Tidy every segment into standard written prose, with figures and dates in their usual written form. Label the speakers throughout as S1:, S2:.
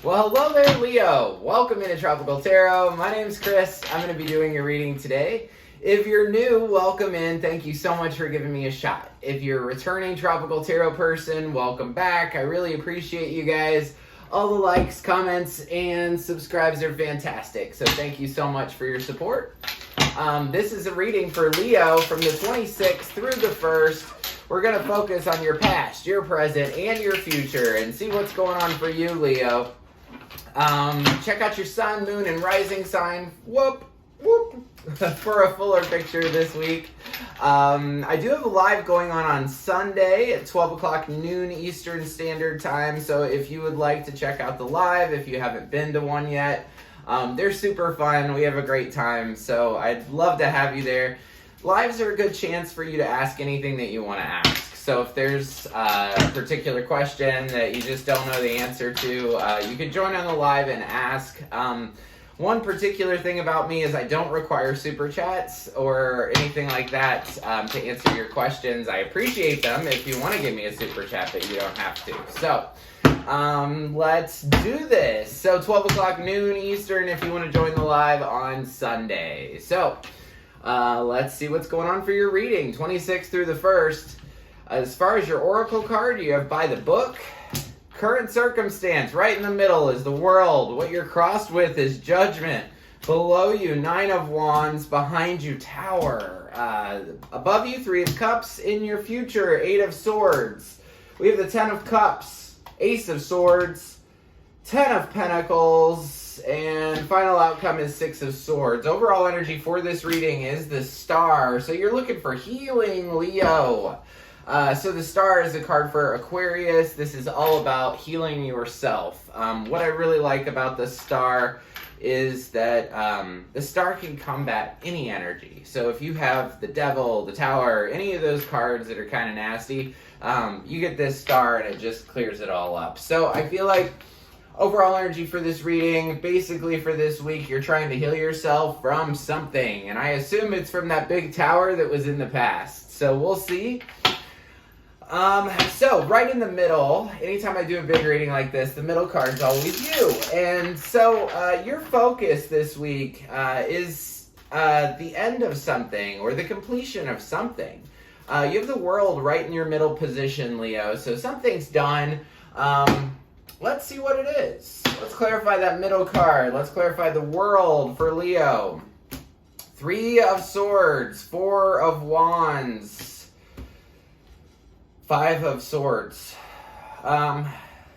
S1: Well, hello there, Leo. Welcome into Tropical Tarot. My name's Chris. I'm going to be doing your reading today. If you're new, welcome in. Thank you so much for giving me a shot. If you're a returning Tropical Tarot person, welcome back. I really appreciate you guys. All the likes, comments, and subscribes are fantastic. So thank you so much for your support. This is a reading for Leo from the 26th through the 1st. We're going to focus on your past, your present, and your future and see what's going on for you, Leo. Check out your sun, moon, and rising sign. Whoop, whoop. For a fuller picture this week. I do have a live going on Sunday at 12 o'clock noon Eastern Standard Time. So if you would like to check out the live, if you haven't been to one yet, they're super fun. We have a great time. So I'd love to have you there. Lives are a good chance for you to ask anything that you want to ask. So if there's a particular question that you just don't know the answer to, you can join on the live and ask. One particular thing about me is I don't require super chats or anything like that to answer your questions. I appreciate them if you want to give me a super chat, but you don't have to. So let's do this. So 12 o'clock noon Eastern if you want to join the live on Sunday. So let's see what's going on for your reading, 26th through the 1st. As far as your oracle card, you have by the book. Current circumstance, right in the middle is the world. What you're crossed with is judgment. Below you, 9 of wands. Behind you, tower. Above you, 3 of cups. In your future, 8 of swords. We have the 10 of cups, ace of swords, 10 of pentacles, and final outcome is 6 of swords. Overall energy for this reading is the star. So you're looking for healing, Leo. So the star is a card for Aquarius. This is all about healing yourself. What I really like about the star is that the star can combat any energy. So if you have the devil, the tower, any of those cards that are kind of nasty, you get this star and it just clears it all up. So I feel like overall energy for this reading, basically for this week, you're trying to heal yourself from something. And I assume it's from that big tower that was in the past. So we'll see. So right in the middle, anytime I do a big reading like this, the middle card's always you. And so your focus this week is the end of something or the completion of something. You have the world right in your middle position, Leo. So something's done. Let's see what it is. Let's clarify that middle card. Let's clarify the world for Leo. 3 of swords, 4 of wands, 5 of swords.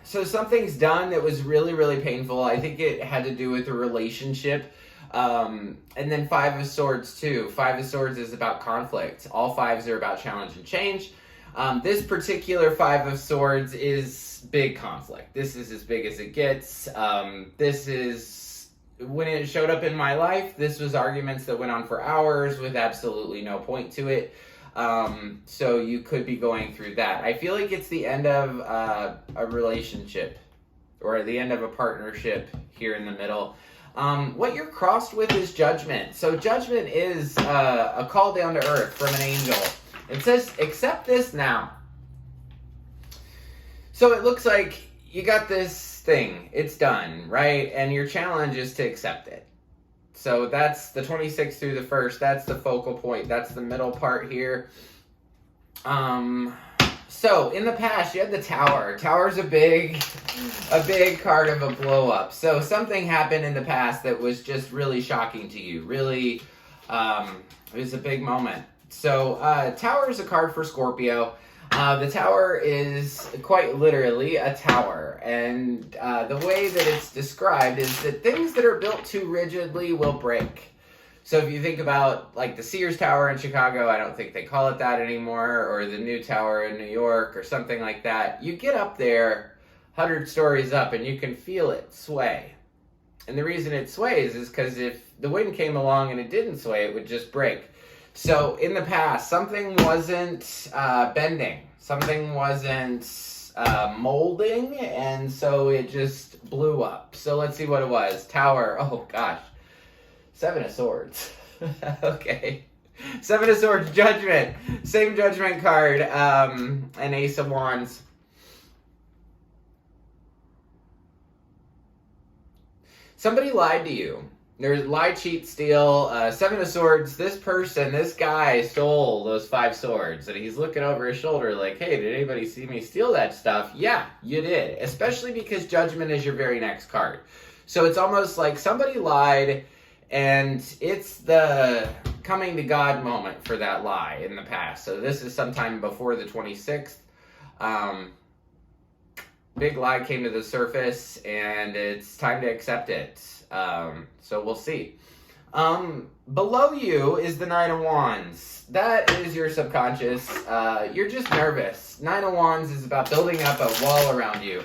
S1: So something's done that was really, really painful. I think it had to do with a relationship. And then 5 of swords too. 5 of swords is about conflict. All 5s are about challenge and change. This particular 5 of swords is big conflict. This is as big as it gets. This is, when it showed up in my life, this was arguments that went on for hours with absolutely no point to it. So you could be going through that. I feel like it's the end of a relationship or the end of a partnership here in the middle. What you're crossed with is judgment. So judgment is a call down to earth from an angel. It says, accept this now. So it looks like you got this thing. It's done, right? And your challenge is to accept it. So that's the 26th through the 1st. That's the focal point. That's the middle part here. So in the past, you had the tower. Tower's a big card of a blow up. So something happened in the past that was just really shocking to you. Really, it was a big moment. So tower is a card for Scorpio. The tower is quite literally a tower, and the way that it's described is that things that are built too rigidly will break. So if you think about like the Sears Tower in Chicago, I don't think they call it that anymore, or the new tower in New York or something like that. You get up there 100 stories up and you can feel it sway. And the reason it sways is because if the wind came along and it didn't sway, it would just break. So in the past, something wasn't bending, something wasn't molding, and so it just blew up. So let's see what it was. Tower, oh gosh, 7 of swords. Okay. 7 of swords, judgment. Same judgment card, an ace of wands. somebody lied to you. There's lie, cheat, steal, 7 of swords. This person, this guy stole those 5 swords, and he's looking over his shoulder like, hey, did anybody see me steal that stuff? Yeah, you did, especially because judgment is your very next card. So it's almost like somebody lied, and it's the coming to God moment for that lie in the past. So this is sometime before the 26th. Big lie came to the surface, and it's time to accept it. So we'll see. Below you is the 9 of Wands. That is your subconscious. You're just nervous. 9 of Wands is about building up a wall around you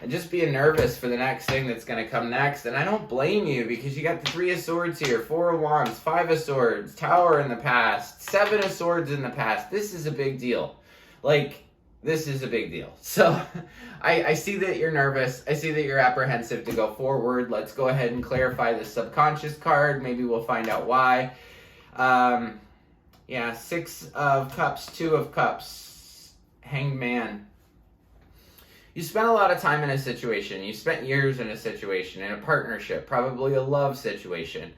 S1: and just being nervous for the next thing that's going to come next. And I don't blame you, because you got the 3 of Swords here, 4 of Wands, 5 of Swords, Tower in the past, 7 of Swords in the past. This is a big deal. Like, this is a big deal. So I see that you're nervous. I see that you're apprehensive to go forward. Let's go ahead and clarify the subconscious card. Maybe we'll find out why. 6 of Cups, 2 of Cups, Hanged Man. You spent a lot of time in a situation. You spent years in a situation, in a partnership, probably a love situation,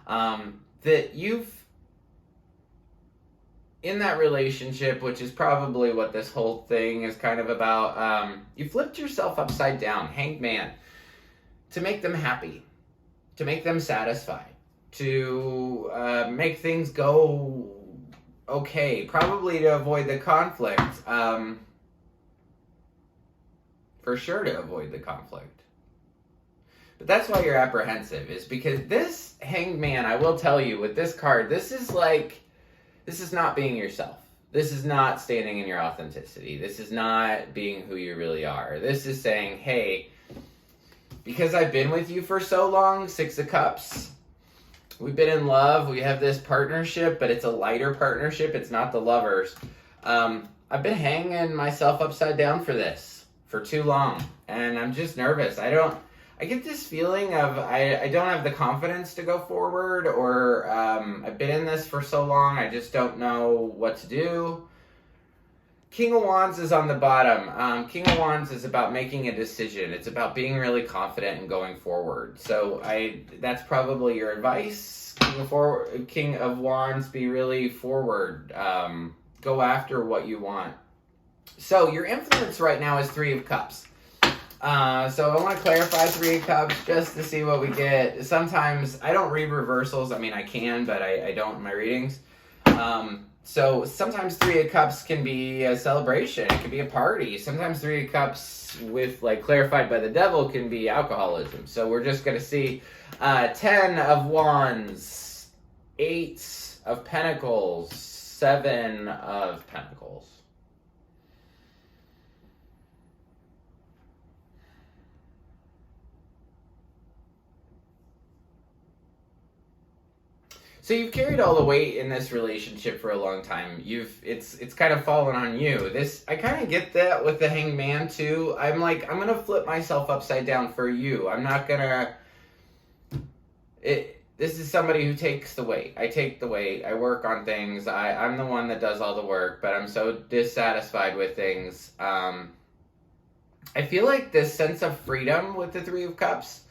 S1: that you've, in that relationship, which is probably what this whole thing is kind of about, you flipped yourself upside down, Hanged Man, to make them happy, to make them satisfied, to make things go okay, probably to avoid the conflict, for sure to avoid the conflict. But that's why you're apprehensive, is because this Hanged Man, I will tell you, with this card, this is not being yourself. This is not standing in your authenticity. This is not being who you really are. This is saying, hey, because I've been with you for so long, 6 of Cups, we've been in love, we have this partnership, but it's a lighter partnership, it's not the lovers. I've been hanging myself upside down for this for too long, and I'm just nervous. I get this feeling of I don't have the confidence to go forward, or I've been in this for so long, I just don't know what to do. King of Wands is on the bottom. King of Wands is about making a decision. It's about being really confident and going forward. So that's probably your advice. King of Wands, be really forward. Go after what you want. So your influence right now is 3 of Cups. So I want to clarify 3 of Cups just to see what we get. Sometimes I don't read reversals. I mean, I can, but I don't in my readings. So sometimes 3 of Cups can be a celebration. It can be a party. Sometimes 3 of Cups with, like, clarified by the devil can be alcoholism. So we're just going to see 10 of Wands, 8 of Pentacles, 7 of Pentacles. So you've carried all the weight in this relationship for a long time. It's kind of fallen on you. I kind of get that with the Hanged Man too. I'm gonna flip myself upside down for you. I'm not gonna. This is somebody who takes the weight. I take the weight. I work on things. I'm the one that does all the work, but I'm so dissatisfied with things. I feel like this sense of freedom with the 3 of Cups.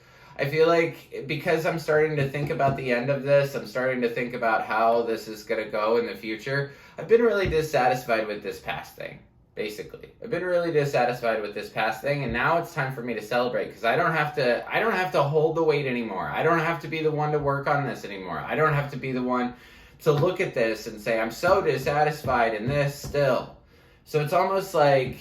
S1: I feel like because I'm starting to think about the end of this, I'm starting to think about how this is going to go in the future. I've been really dissatisfied with this past thing, basically. I've been really dissatisfied with this past thing, and now it's time for me to celebrate, because I don't have to hold the weight anymore. I don't have to be the one to work on this anymore. I don't have to be the one to look at this and say, I'm so dissatisfied in this still. So it's almost like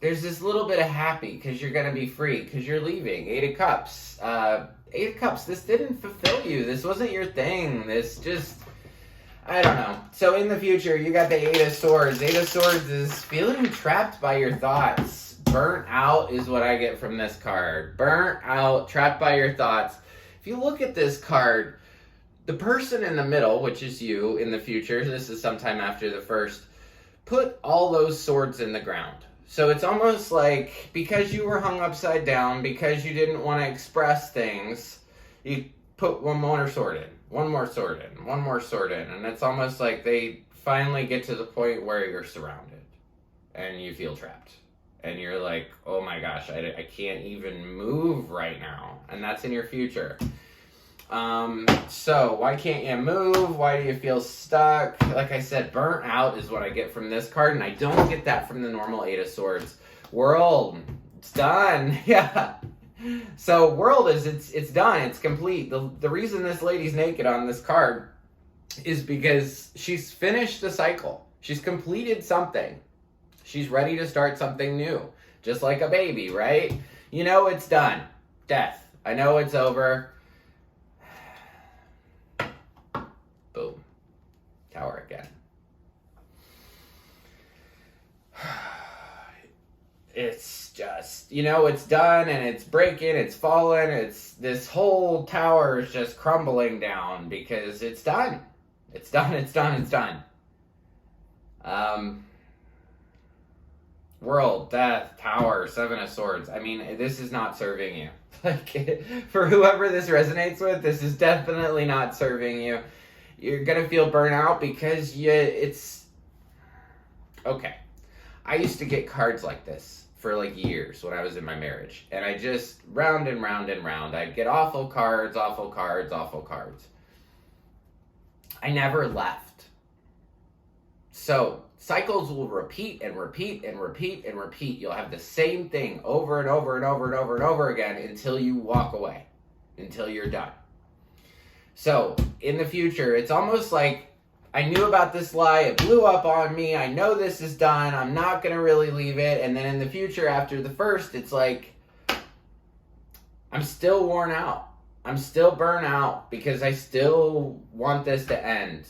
S1: there's this little bit of happy because you're going to be free, because you're leaving. 8 of Cups. 8 of Cups, this didn't fulfill you. This wasn't your thing. This just, I don't know. So in the future, you got the 8 of Swords. 8 of Swords is feeling trapped by your thoughts. Burnt out is what I get from this card. Burnt out, trapped by your thoughts. If you look at this card, the person in the middle, which is you in the future, this is sometime after the first, put all those swords in the ground. So it's almost like, because you were hung upside down, because you didn't want to express things, you put one more sword in, one more sword in, one more sword in, and it's almost like they finally get to the point where you're surrounded and you feel trapped. and you're like, oh my gosh, I can't even move right now. And that's in your future. So why can't you move? Why do you feel stuck? Like I said, burnt out is what I get from this card, and I don't get that from the normal Eight of Swords. World, it's done. Yeah. So world is, it's done. It's complete. The reason this lady's naked on this card is because she's finished the cycle. She's completed something. She's ready to start something new. Just like a baby, right? You know it's done. Death. I know it's over. Boom. Tower again. It's just, you know, it's done and it's breaking, it's falling, this whole tower is just crumbling down because it's done. It's done, it's done, it's done. World, death, tower, Seven of Swords. I mean, this is not serving you. Like, for whoever this resonates with, this is definitely not serving you. You're gonna feel burnout because it's... Okay. I used to get cards like this for like years when I was in my marriage. And I just round and round and round. I'd get awful cards, awful cards, awful cards. I never left. So cycles will repeat and repeat and repeat and repeat. You'll have the same thing over and over and over and over and over again until you walk away, until you're done. So in the future, it's almost like I knew about this lie, it blew up on me, I know this is done, I'm not going to really leave it, and then in the future, after the first, it's like, I'm still worn out. I'm still burnt out because I still want this to end.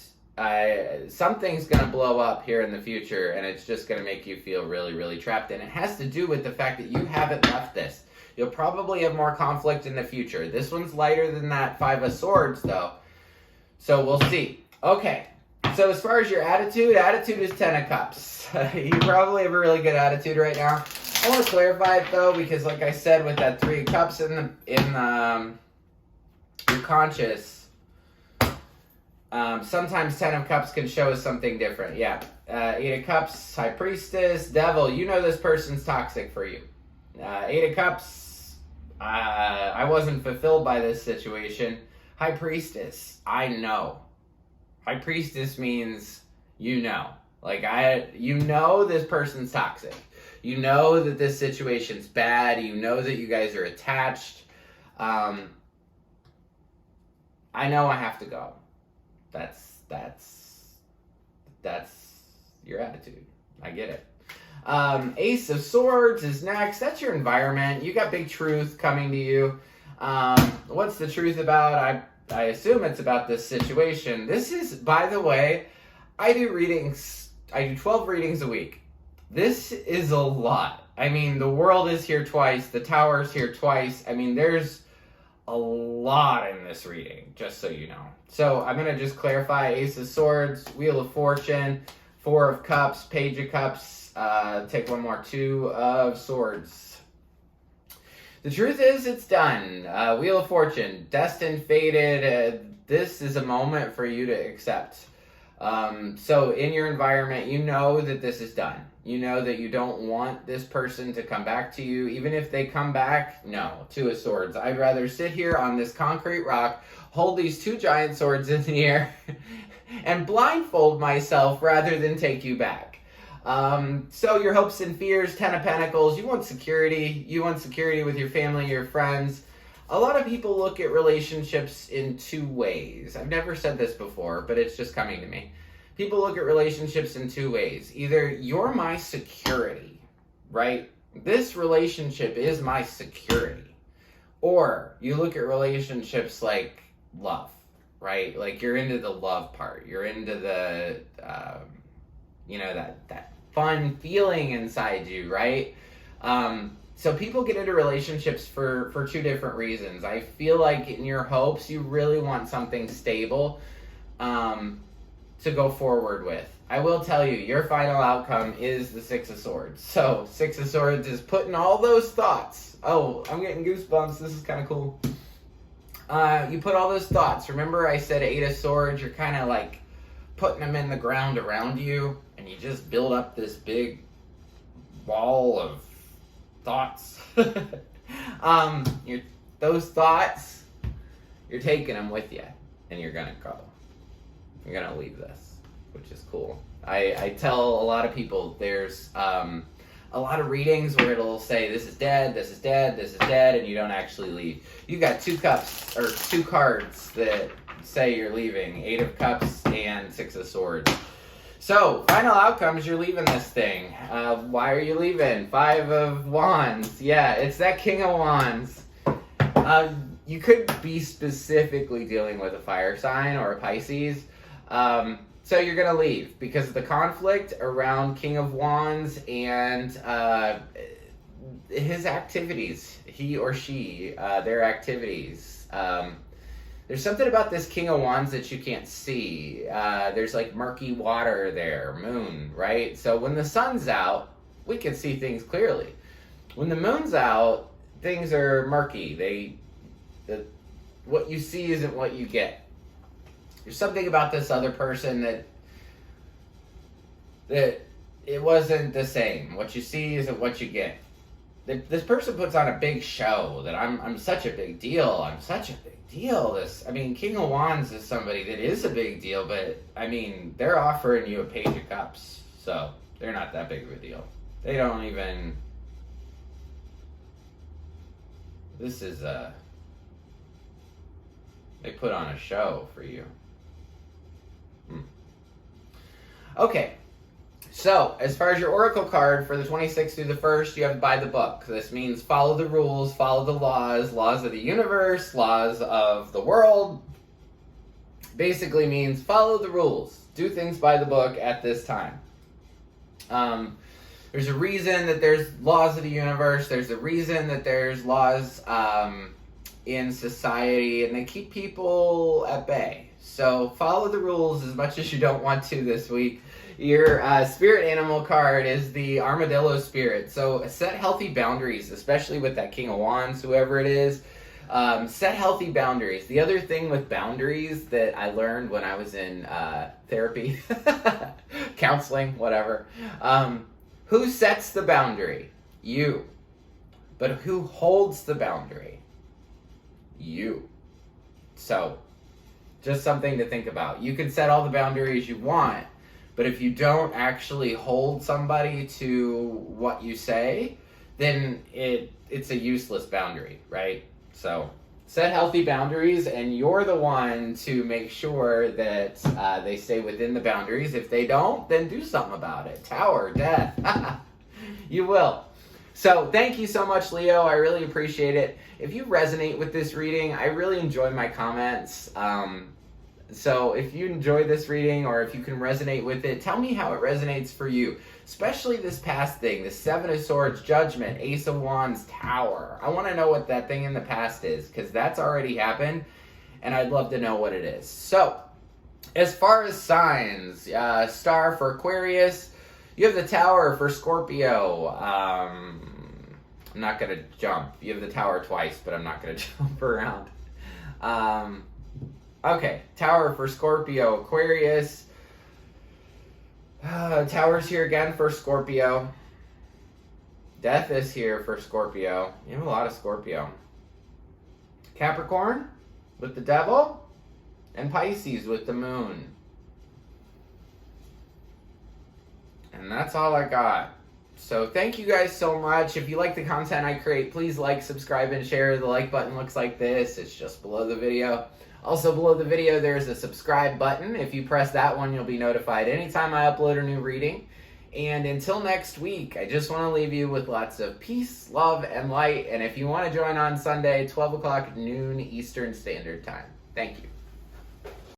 S1: Something's going to blow up here in the future, and it's just going to make you feel really, really trapped, and it has to do with the fact that you haven't left this. You'll probably have more conflict in the future. This one's lighter than that Five of Swords, though, so we'll see. Okay. So as far as your attitude is Ten of Cups. You probably have a really good attitude right now. I want to clarify it though, because like I said, with that Three of Cups in your conscious, sometimes Ten of Cups can show us something different. Yeah, Eight of Cups, High Priestess, Devil. You know this person's toxic for you. Eight of Cups. I wasn't fulfilled by this situation. High Priestess. I know. High Priestess means you know. Like, you know this person's toxic. You know that this situation's bad. You know that you guys are attached. I know I have to go. That's your attitude. I get it. Ace of Swords is next. That's your environment. You got big truth coming to you. What's the truth about? I assume it's about this situation. This is, by the way, I do 12 readings a week. This is a lot. I mean, the world is here twice. The tower's here twice. I mean, there's a lot in this reading, just so you know. So I'm going to just clarify. Ace of Swords, Wheel of Fortune, Four of Cups, Page of Cups. Take one more. Two of Swords. The truth is, it's done. Wheel of Fortune, destined, fated. This is a moment for you to accept. So in your environment, you know that this is done. You know that you don't want this person to come back to you. Even if they come back, no. Two of Swords. I'd rather sit here on this concrete rock, hold these two giant swords in the air, and blindfold myself rather than take you back. So your hopes and fears, Ten of Pentacles, you want security. You want security with your family, your friends. A lot of people look at relationships in two ways. I've never said this before, but it's just coming to me. People look at relationships in two ways. Either you're my security, right? This relationship is my security. Or you look at relationships like love, right? Like you're into the love part. You're into the, that fun feeling inside you, right? So people get into relationships for two different reasons. I feel like in your hopes, you really want something stable to go forward with. I will tell you, your final outcome is the Six of Swords. So Six of Swords is putting all those thoughts. Oh, I'm getting goosebumps. This is kind of cool. You put all those thoughts. Remember I said Eight of Swords, you're kind of like putting them in the ground around you, and you just build up this big wall of thoughts. Those thoughts, you're taking them with you, and you're gonna go. You're gonna leave this, which is cool. I tell a lot of people there's a lot of readings where it'll say this is dead, this is dead, this is dead, and you don't actually leave. You got 2 cups or 2 cards that say you're leaving: 8 of Cups and 6 of Swords. So, final outcomes, you're leaving this thing. Why are you leaving? 5 of Wands. Yeah, it's that King of Wands. You could be specifically dealing with a fire sign or a Pisces. So you're going to leave because of the conflict around King of Wands and his activities. He or she, their activities. There's something about this King of Wands that you can't see. There's like murky water there, moon, right? So when the sun's out, we can see things clearly. When the moon's out, things are murky. What you see isn't what you get. There's something about this other person that it wasn't the same. What you see isn't what you get. This person puts on a big show that I'm such a big deal. I'm such a big deal. King of Wands is somebody that is a big deal, but they're offering you a Page of Cups, so they're not that big of a deal. They don't even. This is they put on a show for you. Okay. So, as far as your Oracle card for the 26th through the 1st, you have to buy the book. This means follow the rules, follow the laws of the universe, laws of the world. Basically means follow the rules. Do things by the book at this time. There's a reason that there's laws of the universe. There's a reason that there's laws in society, and they keep people at bay. So, follow the rules as much as you don't want to this week. Your spirit animal card is the armadillo spirit. So set healthy boundaries, especially with that King of Wands, whoever it is. Set healthy boundaries. The other thing with boundaries that I learned when I was in therapy, counseling, whatever. Who sets the boundary? You. But who holds the boundary? You. So, just something to think about. You can set all the boundaries you want, but if you don't actually hold somebody to what you say, then it's a useless boundary, right? So set healthy boundaries, and you're the one to make sure that they stay within the boundaries. If they don't, then do something about it. Tower, death. You will. So thank you so much, Leo. I really appreciate it. If you resonate with this reading, I really enjoy my comments. So if you enjoy this reading, or if you can resonate with it, tell me how it resonates for you. Especially this past thing, the 7 of Swords, Judgment, Ace of Wands, Tower. I want to know what that thing in the past is, because that's already happened, and I'd love to know what it is. So, as far as signs, Star for Aquarius, you have the Tower for Scorpio. I'm not going to jump. You have the Tower twice, but I'm not going to jump around. Okay, Tower for Scorpio, Aquarius. Tower's here again for Scorpio. Death is here for Scorpio. You have a lot of Scorpio. Capricorn with the Devil, and Pisces with the Moon. And that's all I got. So thank you guys so much. If you like the content I create, please like, subscribe, and share. The like button looks like this. It's just below the video. Also below the video, there's a subscribe button. If you press that one, you'll be notified anytime I upload a new reading. And until next week, I just want to leave you with lots of peace, love, and light. And if you want to join on Sunday, 12 o'clock noon Eastern Standard Time. Thank you.